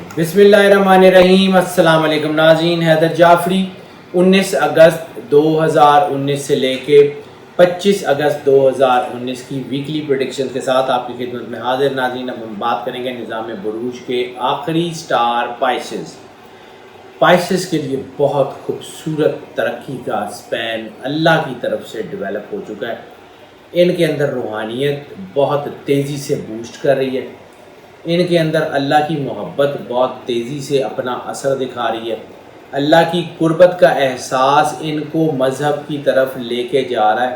بسم اللہ الرحمن الرحیم۔ السلام علیکم ناظرین، حیدر جعفری 19 اگست 2019 سے لے کے 25 اگست 2019 کی ویکلی پریڈکشن کے ساتھ آپ کی خدمت میں حاضر ناظرین۔ اب ہم بات کریں گے نظام بروج کے آخری سٹار پائسز کے لیے بہت خوبصورت ترقی کا سپین اللہ کی طرف سے ڈیولپ ہو چکا ہے۔ ان کے اندر روحانیت بہت تیزی سے بوسٹ کر رہی ہے، ان کے اندر اللہ کی محبت بہت تیزی سے اپنا اثر دکھا رہی ہے، اللہ کی قربت کا احساس ان کو مذہب کی طرف لے کے جا رہا ہے،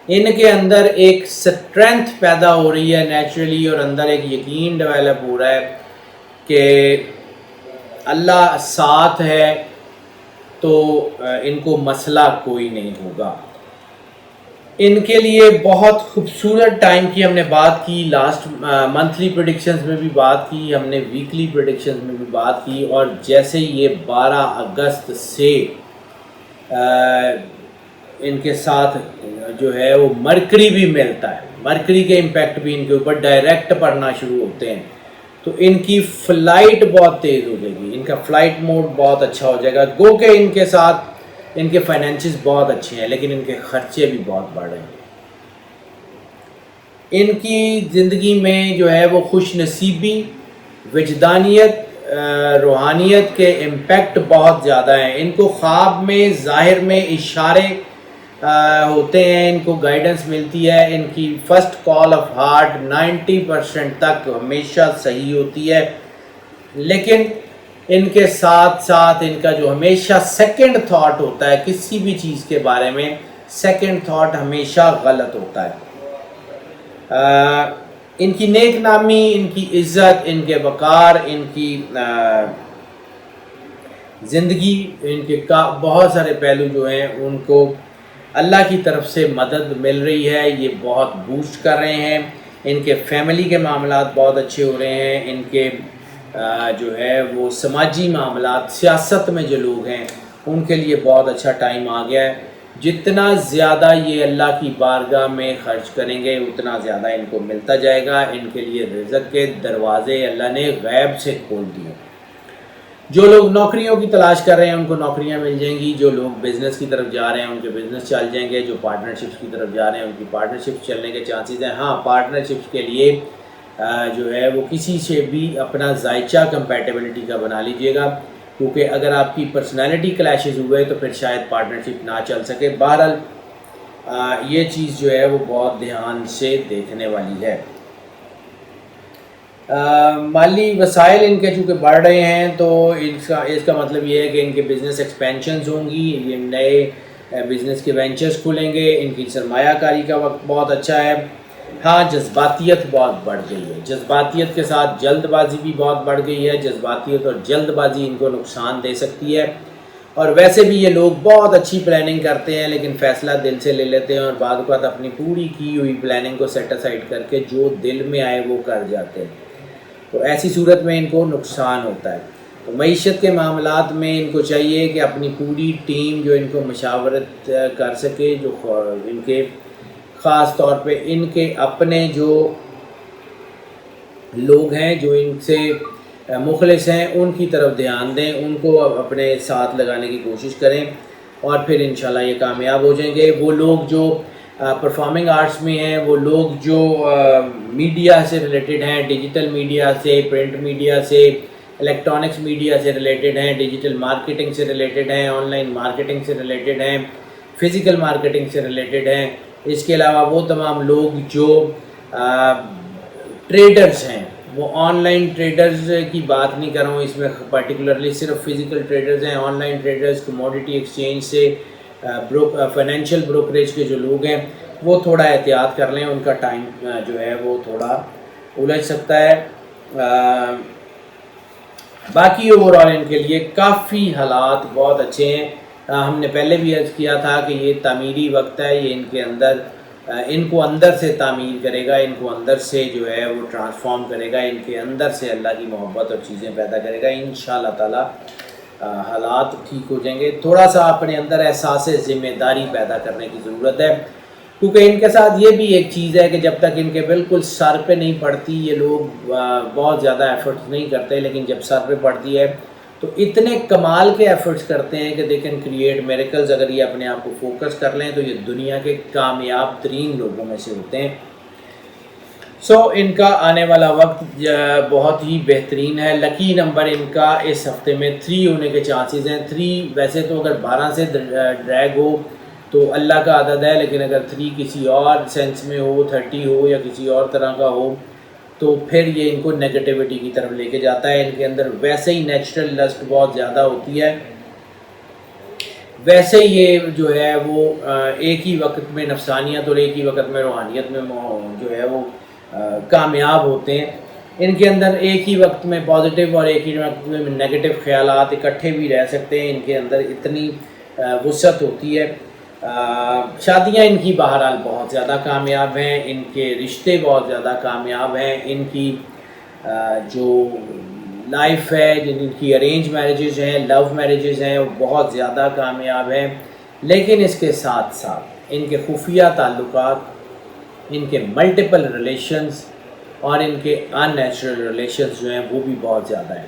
ان کے اندر ایک سٹرینتھ پیدا ہو رہی ہے نیچرلی، اور اندر ایک یقین ڈیولپ ہو رہا ہے کہ اللہ ساتھ ہے تو ان کو مسئلہ کوئی نہیں ہوگا۔ ان کے لیے بہت خوبصورت ٹائم کی ہم نے بات کی، لاسٹ منتھلی پریڈکشنز میں بھی بات کی، ہم نے ویکلی پریڈکشنز میں بھی بات کی، اور جیسے یہ 12 اگست سے ان کے ساتھ جو ہے وہ مرکری بھی ملتا ہے، مرکری کے امپیکٹ بھی ان کے اوپر ڈائریکٹ پڑنا شروع ہوتے ہیں، تو ان کی فلائٹ بہت تیز ہو جائے گی، ان کا فلائٹ موڈ بہت اچھا ہو جائے گا۔ گو کہ ان کے ساتھ ان کے فائنینشز بہت اچھے ہیں، لیکن ان کے خرچے بھی بہت بڑھ رہے ہیں۔ ان کی زندگی میں جو ہے وہ خوش نصیبی، وجدانیت، روحانیت کے امپیکٹ بہت زیادہ ہیں۔ ان کو خواب میں ظاہر میں اشارے ہوتے ہیں، ان کو گائیڈنس ملتی ہے، ان کی فرسٹ کال آف ہارٹ 90% تک ہمیشہ صحیح ہوتی ہے، لیکن ان کے ساتھ ساتھ ان کا جو ہمیشہ سیکنڈ تھاٹ ہوتا ہے کسی بھی چیز کے بارے میں، سیکنڈ تھاٹ ہمیشہ غلط ہوتا ہے۔ ان کی نیک نامی، ان کی عزت، ان کے وقار، ان کی زندگی، ان کے بہت سارے پہلو جو ہیں ان کو اللہ کی طرف سے مدد مل رہی ہے، یہ بہت بوسٹ کر رہے ہیں۔ ان کے فیملی کے معاملات بہت اچھے ہو رہے ہیں، ان کے جو ہے وہ سماجی معاملات، سیاست میں جو لوگ ہیں ان کے لیے بہت اچھا ٹائم آ گیا ہے۔ جتنا زیادہ یہ اللہ کی بارگاہ میں خرچ کریں گے اتنا زیادہ ان کو ملتا جائے گا۔ ان کے لیے رزق کے دروازے اللہ نے غیب سے کھول دیے۔ جو لوگ نوکریوں کی تلاش کر رہے ہیں ان کو نوکریاں مل جائیں گی، جو لوگ بزنس کی طرف جا رہے ہیں ان کے بزنس چل جائیں گے، جو پارٹنرشپس کی طرف جا رہے ہیں ان کی پارٹنرشپس چلنے کے چانسز ہیں۔ ہاں، پارٹنرشپس کے لیے جو ہے وہ کسی سے بھی اپنا ذائچہ کمپیٹیبلٹی کا بنا لیجئے گا، کیونکہ اگر آپ کی پرسنالٹی کلیشز ہوئے تو پھر شاید پارٹنرشپ نہ چل سکے۔ بہرحال یہ چیز جو ہے وہ بہت دھیان سے دیکھنے والی ہے۔ مالی وسائل ان کے چونکہ بڑھ رہے ہیں تو اس کا مطلب یہ ہے کہ ان کے بزنس ایکسپینشنز ہوں گی، یہ نئے بزنس کے وینچرز کھلیں گے، ان کی سرمایہ کاری کا وقت بہت اچھا ہے۔ ہاں، جذباتیت بہت بڑھ گئی ہے، جذباتیت کے ساتھ جلد بازی بھی بہت بڑھ گئی ہے۔ جذباتیت اور جلد بازی ان کو نقصان دے سکتی ہے، اور ویسے بھی یہ لوگ بہت اچھی پلاننگ کرتے ہیں لیکن فیصلہ دل سے لے لیتے ہیں، اور بعد اوقات اپنی پوری کی ہوئی پلاننگ کو سیٹ اسائڈ کر کے جو دل میں آئے وہ کر جاتے ہیں، تو ایسی صورت میں ان کو نقصان ہوتا ہے۔ تو معیشت کے معاملات میں ان کو چاہیے کہ اپنی پوری ٹیم جو ان کو مشاورت کر سکے، جو ان کے خاص طور پہ ان کے اپنے جو لوگ ہیں جو ان سے مخلص ہیں ان کی طرف دھیان دیں، ان کو اپنے ساتھ لگانے کی کوشش کریں، اور پھر انشاءاللہ یہ کامیاب ہو جائیں گے۔ وہ لوگ جو پرفارمنگ آرٹس میں ہیں، وہ لوگ جو میڈیا سے ریلیٹڈ ہیں، ڈیجیٹل میڈیا سے، پرنٹ میڈیا سے، الیکٹرانکس میڈیا سے ریلیٹڈ ہیں، ڈیجیٹل مارکیٹنگ سے ریلیٹڈ ہیں، آن لائن مارکیٹنگ سے ریلیٹڈ ہیں، فزیکل مارکیٹنگ سے ریلیٹڈ ہیں، اس کے علاوہ وہ تمام لوگ جو ٹریڈرز ہیں، وہ آن لائن ٹریڈرز کی بات نہیں کر رہا ہوں اس میں پرٹیکولرلی، صرف فزیکل ٹریڈرز ہیں، on line traders, commodity exchange سے فائنینشیل بروکریج کے جو لوگ ہیں وہ تھوڑا احتیاط کر لیں، ان کا ٹائم جو ہے وہ تھوڑا الجھ سکتا ہے۔ باقی اوورآل ان کے لیے کافی حالات بہت اچھے ہیں۔ ہم نے پہلے بھی عرض کیا تھا کہ یہ تعمیری وقت ہے، یہ ان کو اندر سے تعمیر کرے گا، ان کو اندر سے جو ہے وہ ٹرانسفارم کرے گا، ان کے اندر سے اللہ کی محبت اور چیزیں پیدا کرے گا۔ انشاءاللہ تعالی حالات ٹھیک ہو جائیں گے۔ تھوڑا سا اپنے اندر احساس ذمہ داری پیدا کرنے کی ضرورت ہے، کیونکہ ان کے ساتھ یہ بھی ایک چیز ہے کہ جب تک ان کے بالکل سر پہ نہیں پڑتی یہ لوگ بہت زیادہ ایفرٹس نہیں کرتے، لیکن جب سر پہ پڑتی ہے تو اتنے کمال کے ایفرٹس کرتے ہیں کہ دے کین کریٹ میریکلز۔ اگر یہ اپنے آپ کو فوکس کر لیں تو یہ دنیا کے کامیاب ترین لوگوں میں سے ہوتے ہیں۔ ان کا آنے والا وقت بہت ہی بہترین ہے۔ لکی نمبر ان کا اس ہفتے میں 3 ہونے کے چانسز ہیں۔ 3 ویسے تو اگر 12 سے ڈریگ ہو تو اللہ کا عدد ہے، لیکن اگر 3 کسی اور سینس میں ہو، 30 ہو یا کسی اور طرح کا ہو تو پھر یہ ان کو نگیٹیوٹی کی طرف لے کے جاتا ہے۔ ان کے اندر ویسے ہی نیچرل لسٹ بہت زیادہ ہوتی ہے، ویسے یہ جو ہے وہ ایک ہی وقت میں نفسانیت اور ایک ہی وقت میں روحانیت میں جو ہے وہ کامیاب ہوتے ہیں۔ ان کے اندر ایک ہی وقت میں پازیٹیو اور ایک ہی وقت میں نگیٹو خیالات اکٹھے بھی رہ سکتے ہیں۔ ان کے اندر اتنی وسعت ہوتی ہے۔ شادیاں ان کی بہرحال بہت زیادہ کامیاب ہیں، ان کے رشتے بہت زیادہ کامیاب ہیں، ان کی جو لائف ہے، جن کی ارینج میرجز ہیں، لو میرجز ہیں، وہ بہت زیادہ کامیاب ہیں۔ لیکن اس کے ساتھ ساتھ ان کے خفیہ تعلقات، ان کے ملٹیپل ریلیشنز اور ان کے ان نیچرل ریلیشنز جو ہیں وہ بھی بہت زیادہ ہیں۔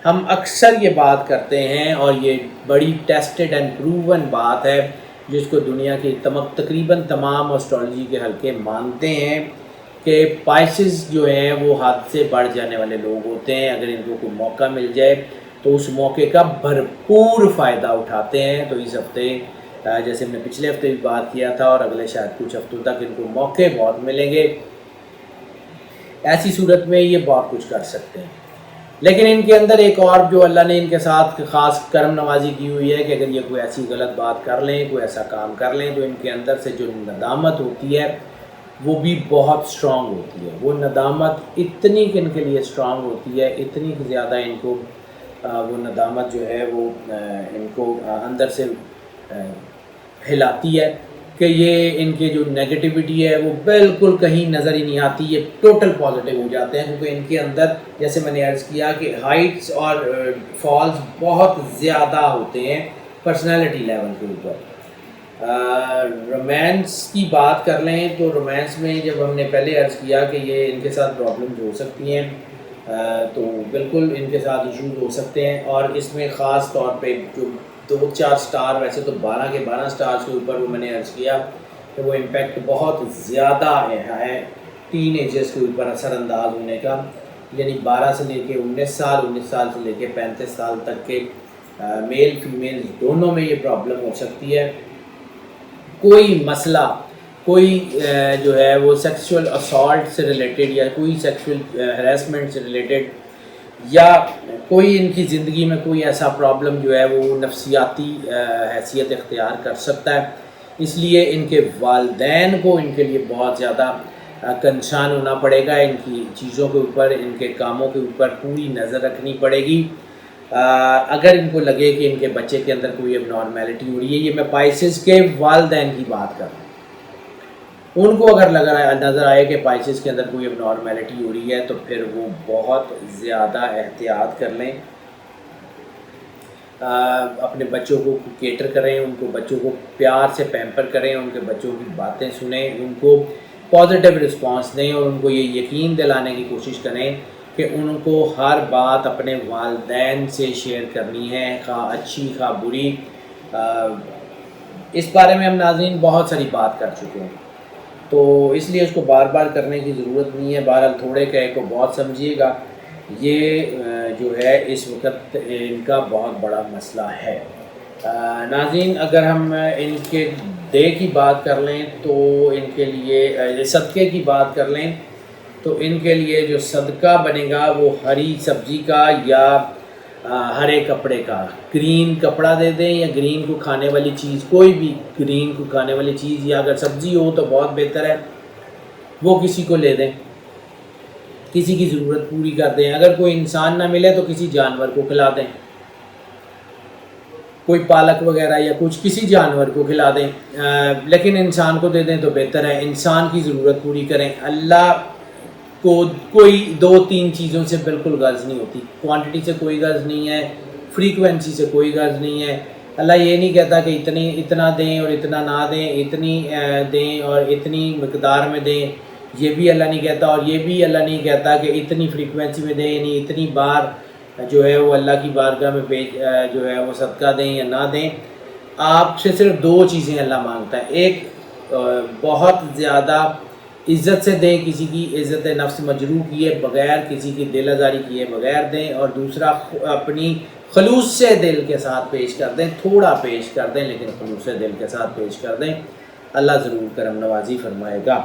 ہم اکثر یہ بات کرتے ہیں اور یہ بڑی ٹیسٹڈ اینڈ پروون بات ہے جس کو دنیا کی تقریباً تمام اسٹرالوجی کے حلقے مانتے ہیں کہ پائسز جو ہیں وہ حد سے بڑھ جانے والے لوگ ہوتے ہیں۔ اگر ان کو کوئی موقع مل جائے تو اس موقع کا بھرپور فائدہ اٹھاتے ہیں۔ تو اس ہفتے جیسے ہم نے پچھلے ہفتے بھی بات کیا تھا اور اگلے شاید کچھ ہفتوں تک ان کو موقع بہت ملیں گے، ایسی صورت میں یہ بہت کچھ کر سکتے ہیں۔ لیکن ان کے اندر ایک اور جو اللہ نے ان کے ساتھ خاص کرم نوازی کی ہوئی ہے کہ اگر یہ کوئی ایسی غلط بات کر لیں، کوئی ایسا کام کر لیں تو ان کے اندر سے جو ندامت ہوتی ہے وہ بھی بہت سٹرونگ ہوتی ہے۔ وہ ندامت اتنی کہ ان کے لیے سٹرونگ ہوتی ہے، اتنی زیادہ ان کو وہ ندامت جو ہے وہ ان کو اندر سے ہلاتی ہے کہ یہ ان کے جو نیگیٹیوٹی ہے وہ بالکل کہیں نظر ہی نہیں آتی، یہ ٹوٹل پازیٹیو ہو جاتے ہیں، کیونکہ ان کے اندر جیسے میں نے عرض کیا کہ ہائٹس اور فالز بہت زیادہ ہوتے ہیں پرسنالٹی لیول کے اوپر۔ رومانس کی بات کر لیں تو رومانس میں جب ہم نے پہلے عرض کیا کہ یہ ان کے ساتھ پرابلمز ہو سکتی ہیں تو بالکل ان کے ساتھ ایشوز ہو سکتے ہیں، اور اس میں خاص طور پہ جو 2-4 سٹار، ویسے تو 12 کے 12 سٹارز کے اوپر وہ میں نے عرض کیا کہ وہ امپیکٹ بہت زیادہ ہے ٹین ایجرز کے اوپر اثر انداز ہونے کا، یعنی 12 سے لے کے 19 سال، 19 سال سے لے کے 35 سال تک کے میل فیمیل دونوں میں یہ پرابلم ہو سکتی ہے۔ کوئی مسئلہ، کوئی جو ہے وہ سیکسول اسالٹ سے ریلیٹڈ یا کوئی سیکسول ہراسمنٹ سے ریلیٹڈ یا کوئی ان کی زندگی میں کوئی ایسا پرابلم جو ہے وہ نفسیاتی حیثیت اختیار کر سکتا ہے۔ اس لیے ان کے والدین کو ان کے لیے بہت زیادہ کنسرن ہونا پڑے گا، ان کی چیزوں کے اوپر، ان کے کاموں کے اوپر پوری نظر رکھنی پڑے گی۔ اگر ان کو لگے کہ ان کے بچے کے اندر کوئی اب نارمیلٹی ہو رہی ہے، یہ میں پائسز کے والدین کی بات کر رہا ہوں، ان کو اگر نظر آئے کہ پائسز کے اندر کوئی اب نارمیلٹی ہو رہی ہے تو پھر وہ بہت زیادہ احتیاط کر لیں، اپنے بچوں کو کیٹر کریں، ان کو بچوں کو پیار سے پیمپر کریں، ان کے بچوں کی باتیں سنیں، ان کو پازیٹیو رسپانس دیں اور ان کو یہ یقین دلانے کی کوشش کریں کہ ان کو ہر بات اپنے والدین سے شیئر کرنی ہے، خواہ اچھی خواہ بری۔ اس بارے میں ہم ناظرین بہت ساری بات کر چکے ہیں، تو اس لیے اس کو بار بار کرنے کی ضرورت نہیں ہے۔ بہرحال تھوڑے کہے کو بہت سمجھیے گا، یہ جو ہے اس وقت ان کا بہت بڑا مسئلہ ہے۔ ناظرین اگر ہم ان کے ڈے کی بات کر لیں تو ان کے لیے صدقے کی بات کر لیں تو ان کے لیے جو صدقہ بنے گا وہ ہری سبزی کا یا ہرے کپڑے کا، گرین کپڑا دے دیں یا گرین کو کھانے والی چیز، کوئی بھی گرین کو کھانے والی چیز، یا اگر سبزی ہو تو بہت بہتر ہے وہ کسی کو لے دیں، کسی کی ضرورت پوری کر دیں۔ اگر کوئی انسان نہ ملے تو کسی جانور کو کھلا دیں، کوئی پالک وغیرہ یا کچھ کسی جانور کو کھلا دیں، لیکن انسان کو دے دیں تو بہتر ہے۔ انسان کی ضرورت پوری کریں۔ اللہ کو کوئی 2-3 چیزوں سے بالکل غرض نہیں ہوتی، کوانٹٹی سے کوئی غرض نہیں ہے، فریکوینسی سے کوئی غرض نہیں ہے، اللہ یہ نہیں کہتا کہ اتنا دیں اور اتنا نہ دیں، اتنی دیں اور اتنی مقدار میں دیں، یہ بھی اللہ نہیں کہتا، اور یہ بھی اللہ نہیں کہتا کہ اتنی فریکوینسی میں دیں، یعنی اتنی بار جو ہے وہ اللہ کی بارگاہ میں جو ہے وہ صدقہ دیں یا نہ دیں۔ آپ سے صرف دو چیزیں اللہ مانگتا ہے، ایک بہت زیادہ عزت سے دیں، کسی کی عزت نفس مجروح کیے بغیر، کسی کی دل آزاری کیے بغیر دیں، اور دوسرا اپنی خلوص سے دل کے ساتھ پیش کر دیں، تھوڑا پیش کر دیں لیکن خلوص سے دل کے ساتھ پیش کر دیں، اللہ ضرور کرم نوازی فرمائے گا۔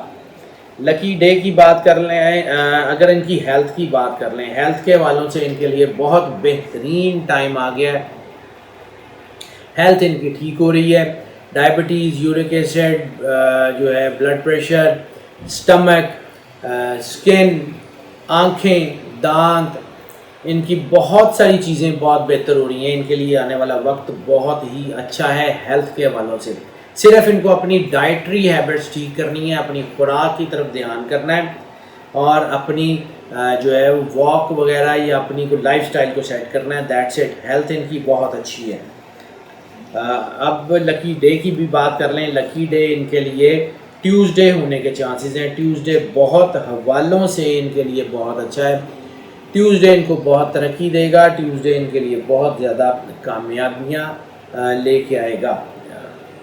لکی ڈے کی بات کر لیں، اگر ان کی ہیلتھ کی بات کر لیں، ہیلتھ کے والوں سے ان کے لیے بہت بہترین ٹائم آ گیا ہے، ہیلتھ ان کی ٹھیک ہو رہی ہے، ڈائبٹیز، یورک ایسڈ جو ہے، بلڈ پریشر، سٹمک، سکن، آنکھیں، دانت، ان کی بہت ساری چیزیں بہت بہتر ہو رہی ہیں، ان کے لیے آنے والا وقت بہت ہی اچھا ہے ہیلتھ کے حوالوں سے۔ صرف ان کو اپنی ڈائٹری ہیبٹس ٹھیک کرنی ہے، اپنی خوراک کی طرف دھیان کرنا ہے، اور اپنی جو ہے واک وغیرہ یا اپنی کو لائف سٹائل کو سیٹ کرنا ہے، دیٹس اٹ۔ ہیلتھ ان کی بہت اچھی ہے۔ اب لکی ڈے کی بھی بات کر لیں، لکی ڈے ان کے لیے ٹیوزڈے ہونے کے چانسز ہیں، ٹیوزڈے بہت حوالوں سے ان کے لیے بہت اچھا ہے، ٹیوزڈے ان کو بہت ترقی دے گا، ٹیوزڈے ان کے لیے بہت زیادہ کامیابیاں لے کے آئے گا۔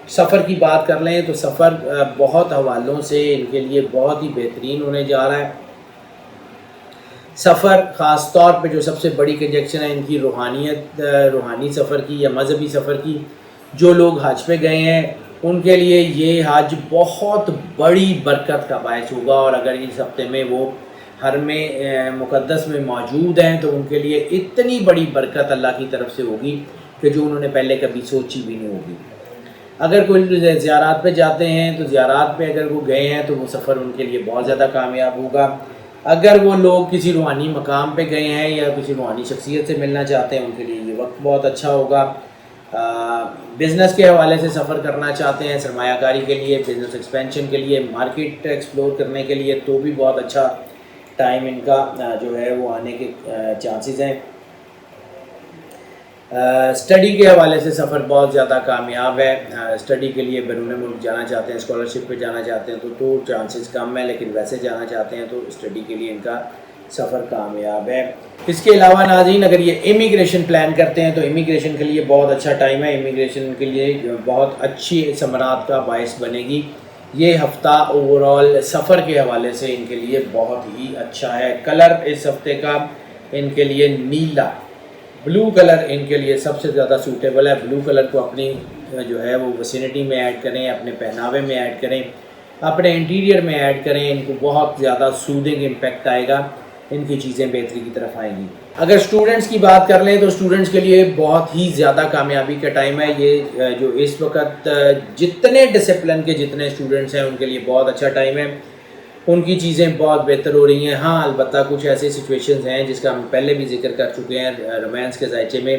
سفر کی بات کر لیں تو سفر بہت حوالوں سے ان کے لیے بہت ہی بہترین ہونے جا رہا ہے۔ سفر خاص طور پہ جو سب سے بڑی کنجیکشن ہے ان کی روحانی سفر کی یا مذہبی سفر کی، جو لوگ حج پہ گئے ہیں ان کے لیے یہ حج بہت بڑی برکت کا باعث ہوگا، اور اگر اس ہفتے میں وہ حرم مقدس میں موجود ہیں تو ان کے لیے اتنی بڑی برکت اللہ کی طرف سے ہوگی کہ جو انہوں نے پہلے کبھی سوچی بھی نہیں ہوگی۔ اگر کوئی زیارات پہ جاتے ہیں تو زیارات پہ اگر وہ گئے ہیں تو وہ سفر ان کے لیے بہت زیادہ کامیاب ہوگا۔ اگر وہ لوگ کسی روحانی مقام پہ گئے ہیں یا کسی روحانی شخصیت سے ملنا چاہتے ہیں ان کے لیے یہ وقت بہت اچھا ہوگا۔ بزنس کے حوالے سے سفر کرنا چاہتے ہیں، سرمایہ کاری کے لیے، بزنس ایکسپینشن کے لیے، مارکیٹ ایکسپلور کرنے کے لیے، تو بھی بہت اچھا ٹائم ان کا جو ہے وہ آنے کے چانسز ہیں۔ اسٹڈی کے حوالے سے سفر بہت زیادہ کامیاب ہے، اسٹڈی کے لیے بیرون ملک جانا چاہتے ہیں، اسکالرشپ پہ جانا چاہتے ہیں تو چانسز کم ہے، لیکن ویسے جانا چاہتے ہیں تو اسٹڈی کے لیے ان کا سفر کامیاب ہے۔ اس کے علاوہ ناظرین اگر یہ امیگریشن پلان کرتے ہیں تو امیگریشن کے لیے بہت اچھا ٹائم ہے، امیگریشن کے لیے بہت اچھی ثمرات کا باعث بنے گی۔ یہ ہفتہ اوور آل سفر کے حوالے سے ان کے لیے بہت ہی اچھا ہے۔ کلر اس ہفتے کا ان کے لیے نیلا، بلو کلر ان کے لیے سب سے زیادہ سوٹیبل ہے۔ بلو کلر کو اپنی جو ہے وہ ویسینٹی میں ایڈ کریں، اپنے پہناوے میں ایڈ کریں، اپنے انٹیریئر میں ایڈ کریں، ان کو بہت زیادہ سودنگ امپیکٹ آئے گا، ان کی چیزیں بہتری کی طرف آئیں گی۔ اگر اسٹوڈنٹس کی بات کر لیں تو اسٹوڈنٹس کے لیے بہت ہی زیادہ کامیابی کا ٹائم ہے۔ یہ جو اس وقت جتنے ڈسپلن کے جتنے اسٹوڈنٹس ہیں ان کے لیے بہت اچھا ٹائم ہے، ان کی چیزیں بہت بہتر ہو رہی ہیں۔ ہاں البتہ کچھ ایسے سچویشنز ہیں جس کا ہم پہلے بھی ذکر کر چکے ہیں رومانس کے ذائچے میں،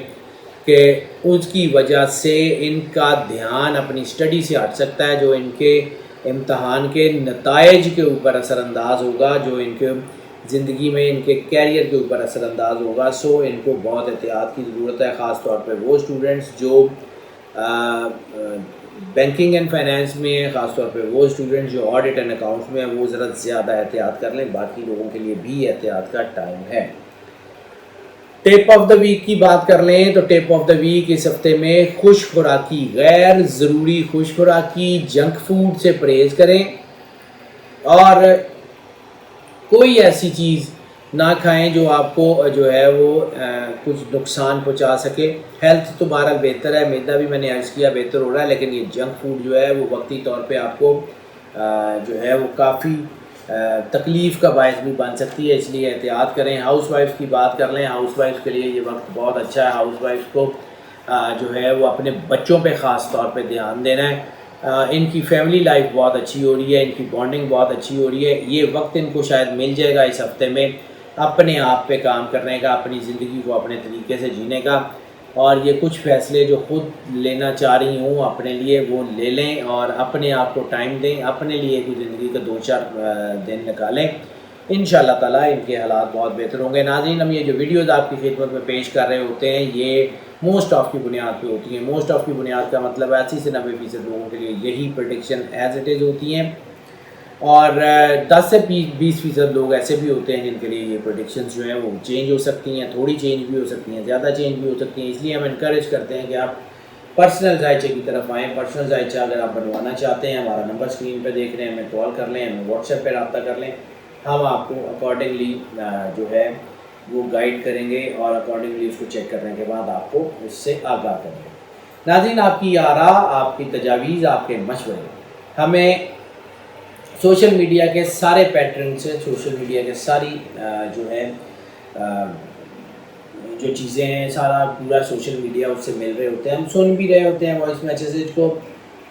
کہ اس کی وجہ سے ان کا دھیان اپنی اسٹڈی سے ہٹ سکتا ہے، جو ان کے امتحان کے نتائج کے اوپر اثر انداز ہوگا، جو ان کے زندگی میں ان کے کیریئر کے اوپر اثر انداز ہوگا۔ سو ان کو بہت احتیاط کی ضرورت ہے، خاص طور پہ وہ اسٹوڈنٹس جو بینکنگ اینڈ فائنینس میں ہیں، خاص طور پہ وہ اسٹوڈنٹس جو آڈٹ اینڈ اکاؤنٹس میں ہیں، وہ ذرا زیادہ احتیاط کر لیں، باقی لوگوں کے لیے بھی احتیاط کا ٹائم ہے۔ ٹپ آف دا ویک کی بات کر لیں تو ٹپ آف دا ویک اس ہفتے میں خوش خوراکی، غیر ضروری خوش خوراکی، جنک فوڈ سے پرہیز کریں، اور کوئی ایسی چیز نہ کھائیں جو آپ کو جو ہے وہ کچھ نقصان پہنچا سکے۔ ہیلتھ تو بہرحال بہتر ہے، میدا بھی میں نے عرض کیا بہتر ہو رہا ہے، لیکن یہ جنک فوڈ جو ہے وہ وقتی طور پہ آپ کو جو ہے وہ کافی تکلیف کا باعث بھی بن سکتی ہے، اس لیے احتیاط کریں۔ ہاؤس وائف کی بات کر لیں، ہاؤس وائف کے لیے یہ وقت بہت اچھا ہے۔ ہاؤس وائف کو جو ہے وہ اپنے بچوں پہ خاص طور پہ دھیان دینا ہے، ان کی فیملی لائف بہت اچھی ہو رہی ہے، ان کی بانڈنگ بہت اچھی ہو رہی ہے۔ یہ وقت ان کو شاید مل جائے گا اس ہفتے میں اپنے آپ پہ کام کرنے کا، اپنی زندگی کو اپنے طریقے سے جینے کا، اور یہ کچھ فیصلے جو خود لینا چاہ رہی ہوں اپنے لیے وہ لے لیں، اور اپنے آپ کو ٹائم دیں، اپنے لیے کوئی زندگی کا 2-4 دن نکالیں، انشاءاللہ تعالیٰ ان کے حالات بہت بہتر ہوں گے۔ ناظرین ہم یہ جو ویڈیوز آپ کی خدمت میں پیش کر رہے ہوتے ہیں یہ موسٹ آف کی بنیاد پہ ہوتی ہیں. موسٹ آف کی بنیاد کا مطلب 80 سے 90% لوگوں کے لیے یہی پریڈکشن ایز اٹ از ہوتی ہیں, اور 10 سے 20% لوگ ایسے بھی ہوتے ہیں جن کے لیے یہ پریڈکشنز جو ہیں وہ چینج ہو سکتی ہیں, تھوڑی چینج بھی ہو سکتی ہیں, زیادہ چینج بھی ہو سکتی ہیں. اس لیے ہم انکریج کرتے ہیں کہ آپ پرسنل ذائچے کی طرف آئیں. پرسنل ذائچہ اگر آپ بنوانا چاہتے ہیں, ہمارا نمبر اسکرین پہ دیکھ رہے ہیں, ہمیں کال کر لیں, ہمیں واٹس ایپ پہ رابطہ کر لیں. ہم آپ کو اکارڈنگلی جو ہے وہ گائیڈ کریں گے اور اکارڈنگلی اس کو چیک کرنے کے بعد آپ کو اس سے آگاہ کریں گے. ناظرین, آپ کی آراء, آپ کی تجاویز, آپ کے مشورے ہمیں سوشل میڈیا کے سارے پیٹرن سے, سوشل میڈیا کے ساری جو ہے جو چیزیں ہیں, سارا پورا سوشل میڈیا اس سے مل رہے ہوتے ہیں. ہم سن بھی رہے ہوتے ہیں وائس میسیج کو,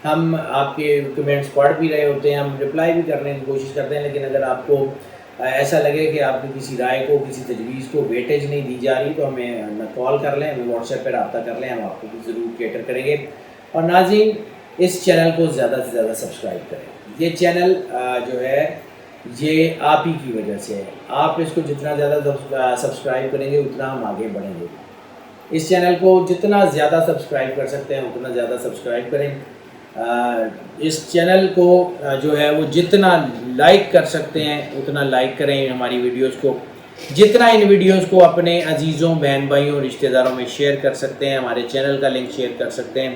ہم آپ کے کمنٹس پڑھ بھی رہے ہوتے ہیں, ہم رپلائی بھی کرنے کی کوشش کرتے ہیں. لیکن اگر آپ کو ایسا لگے کہ آپ کی کسی رائے کو, کسی تجویز کو ویٹیج نہیں دی جا رہی, تو ہمیں کال کر لیں, ہمیں واٹس ایپ پہ رابطہ کر لیں, ہم آپ کو بھی ضرور کیٹر کریں گے. اور ناظرین, اس چینل کو زیادہ سے زیادہ سبسکرائب کریں. یہ چینل جو ہے یہ آپ ہی کی وجہ سے ہے. آپ اس کو جتنا زیادہ سبسکرائب کریں گے اتنا ہم آگے بڑھیں گے. اس چینل کو جتنا زیادہ سبسکرائب کر سکتے ہیں اتنا زیادہ سبسکرائب کریں. اس چینل کو جو ہے وہ جتنا لائک کر سکتے ہیں اتنا لائک کریں ہماری ویڈیوز کو. جتنا ان ویڈیوز کو اپنے عزیزوں, بہن بھائیوں, رشتہ داروں میں شیئر کر سکتے ہیں, ہمارے چینل کا لنک شیئر کر سکتے ہیں,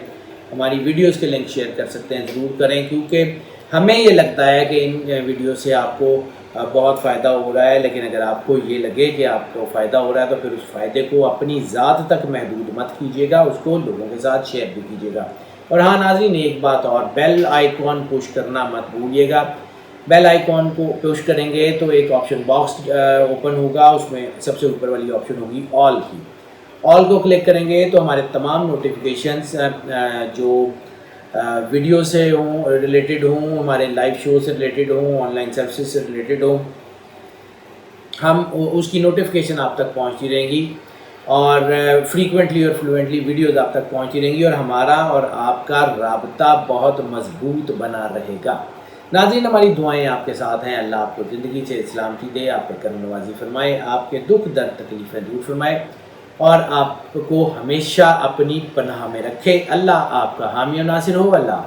ہماری ویڈیوز کے لنک شیئر کر سکتے ہیں, ضرور کریں. کیونکہ ہمیں یہ لگتا ہے کہ ان ویڈیو سے آپ کو بہت فائدہ ہو رہا ہے. لیکن اگر آپ کو یہ لگے کہ آپ کو فائدہ ہو رہا ہے تو پھر اس فائدے کو اپنی ذات تک محدود مت کیجیے گا, اس کو لوگوں کے ساتھ شیئر بھی کیجیے گا. اور ہاں ناظرین, ایک بات اور, بیل آئیکن پش کرنا مت بھولیے گا. بیل آئیکن کو پش کریں گے تو ایک آپشن باکس اوپن ہوگا, اس میں سب سے اوپر والی آپشن ہوگی آل کی. آل کو کلک کریں گے تو ہمارے تمام نوٹیفیکیشنز جو ویڈیو سے ہوں, ریلیٹڈ ہوں, ہمارے لائیو شو سے ریلیٹڈ ہوں, آن لائن سروسز سے ریلیٹڈ ہوں, ہم اس کی نوٹیفیکیشن آپ تک پہنچتی رہیں گی. اور فریکوینٹلی اور فلوئنٹلی ویڈیوز آپ تک پہنچتی رہیں گی, اور ہمارا اور آپ کا رابطہ بہت مضبوط بنا رہے گا. ناظرین, ہماری دعائیں آپ کے ساتھ ہیں. اللہ آپ کو زندگی سے اسلام کی دے, آپ پہ کرم نوازی فرمائے, آپ کے دکھ درد تکلیفیں دور فرمائے, اور آپ کو ہمیشہ اپنی پناہ میں رکھے. اللہ آپ کا حامی و ناصر ہو. اللہ